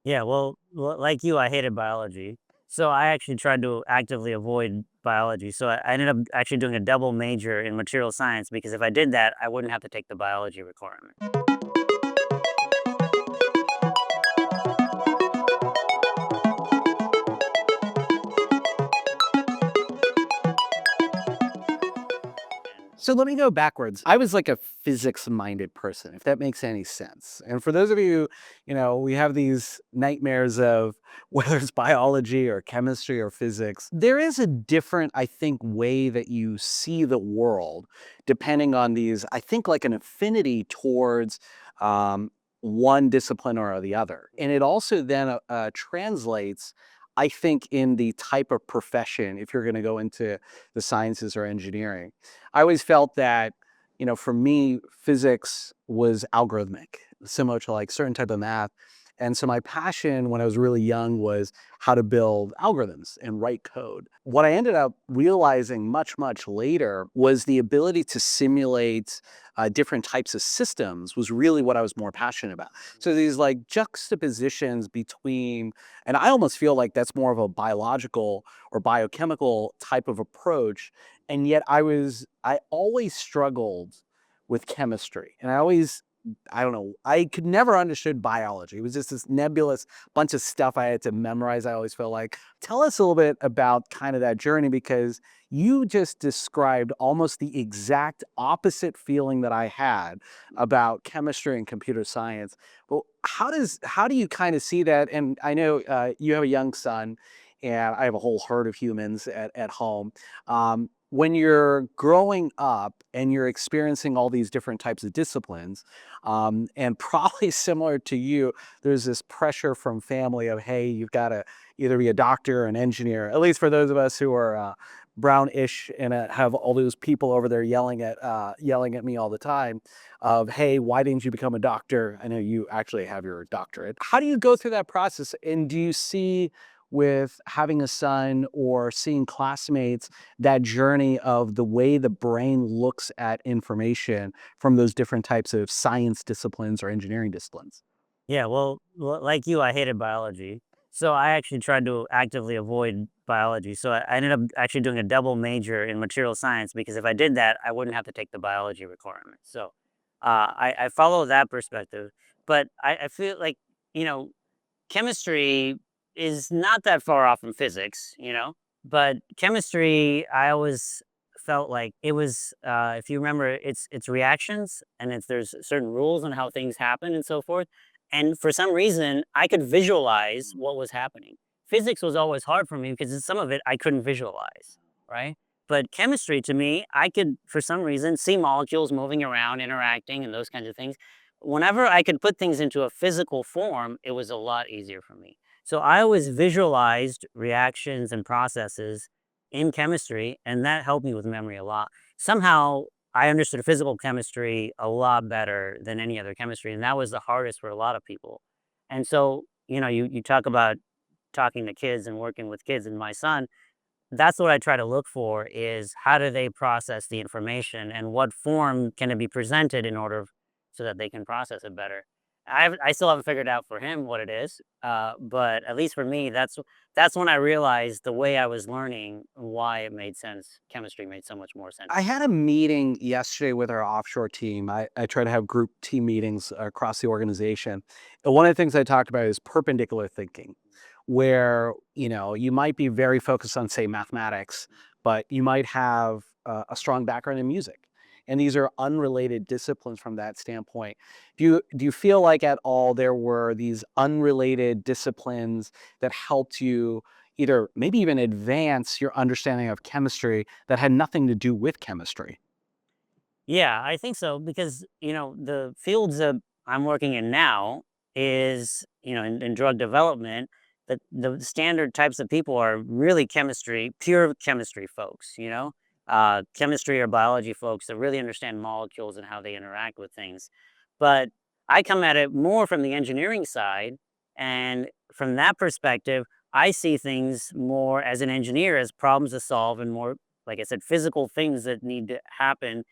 Yeah, well, like you, I hated biology. So I actually tried to actively avoid biology. So I ended up actually doing a double major in material science because if I did that, I wouldn't have to take the biology requirement. So let me go backwards. I was like a physics-minded person, if that makes any sense. And for those of you, we have these nightmares of whether it's biology or chemistry or physics. There is a different, I think, way that you see the world depending on these, I think, like an affinity towards um, one discipline or the other. And it also then translates, I think, in the type of profession if you're going to go into the sciences or engineering. I always felt that, for me, physics was algorithmic, similar to like certain type of math. And so my passion when I was really young was how to build algorithms and write code. What I ended up realizing much, much later was the ability to simulate different types of systems was really what I was more passionate about. So these like juxtapositions between, and I almost feel like that's more of a biological or biochemical type of approach, and yet I always struggled with chemistry, and I don't know, I could never understood biology. It was just this nebulous bunch of stuff I had to memorize. I always felt like, tell us a little bit about kind of that journey, because you just described almost the exact opposite feeling that I had about chemistry and computer science. Well, how do you kind of see that? And I know you have a young son, and I have a whole herd of humans at home. When you're growing up and you're experiencing all these different types of disciplines, and probably similar to you, there's this pressure from family of, hey, you've got to either be a doctor or an engineer. At least for those of us who are brownish and have all those people over there yelling at me all the time of, hey, why didn't you become a doctor? I know you actually have your doctorate. How do you go through that process? And do you see with having a son or seeing classmates that journey of the way the brain looks at information from those different types of science disciplines or engineering disciplines? Yeah, well, like you, I hated biology. So I actually tried to actively avoid biology. So I ended up actually doing a double major in material science because if I did that, I wouldn't have to take the biology requirement. So I follow that perspective. But I feel like, you know, chemistry is not that far off from physics, but chemistry, I always felt like it was, if you remember, it's reactions and there's certain rules on how things happen and so forth. And for some reason, I could visualize what was happening. Physics was always hard for me because some of it I couldn't visualize, right? But chemistry to me, I could, for some reason, see molecules moving around, interacting, and those kinds of things. Whenever I could put things into a physical form, it was a lot easier for me. So I always visualized reactions and processes in chemistry, and that helped me with memory a lot. Somehow, I understood physical chemistry a lot better than any other chemistry, and that was the hardest for a lot of people. And so, you talk about talking to kids and working with kids, and my son, that's what I try to look for is how do they process the information and what form can it be presented in order so that they can process it better. I still haven't figured out for him what it is, but at least for me, that's when I realized the way I was learning why it made sense. Chemistry made so much more sense. I had a meeting yesterday with our offshore team. I try to have group team meetings across the organization. And one of the things I talked about is perpendicular thinking, where, you might be very focused on, say, mathematics, but you might have a strong background in music. And these are unrelated disciplines from that standpoint. Do you feel like at all there were these unrelated disciplines that helped you either maybe even advance your understanding of chemistry that had nothing to do with chemistry? Yeah, I think so because the fields that I'm working in now is in drug development. The standard types of people are really chemistry, pure chemistry folks. Chemistry or biology folks that really understand molecules and how they interact with things. But I come at it more from the engineering side, and from that perspective, I see things more as an engineer as problems to solve and more, like I said, physical things that need to happen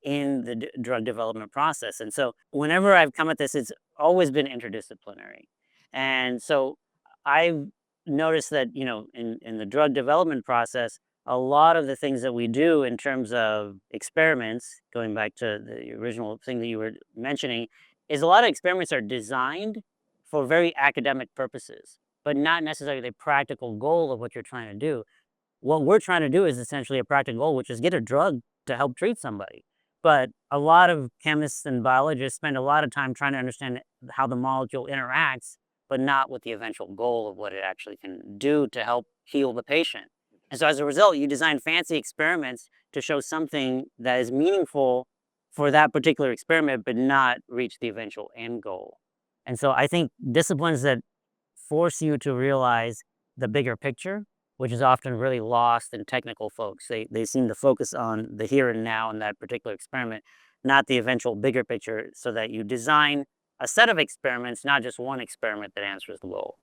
in the drug development process. And so, whenever I've come at this, it's always been interdisciplinary. And so I've noticed that, in the drug development process, a lot of the things that we do in terms of experiments, going back to the original thing that you were mentioning, is a lot of experiments are designed for very academic purposes, but not necessarily the practical goal of what you're trying to do. What we're trying to do is essentially a practical goal, which is get a drug to help treat somebody. But a lot of chemists and biologists spend a lot of time trying to understand how the molecule interacts, but not with the eventual goal of what it actually can do to help heal the patient. And so as a result, you design fancy experiments to show something that is meaningful for that particular experiment, but not reach the eventual end goal. And so I think disciplines that force you to realize the bigger picture, which is often really lost in technical folks. They seem to focus on the here and now in that particular experiment, not the eventual bigger picture, so that you design a set of experiments, not just one experiment that answers the goal.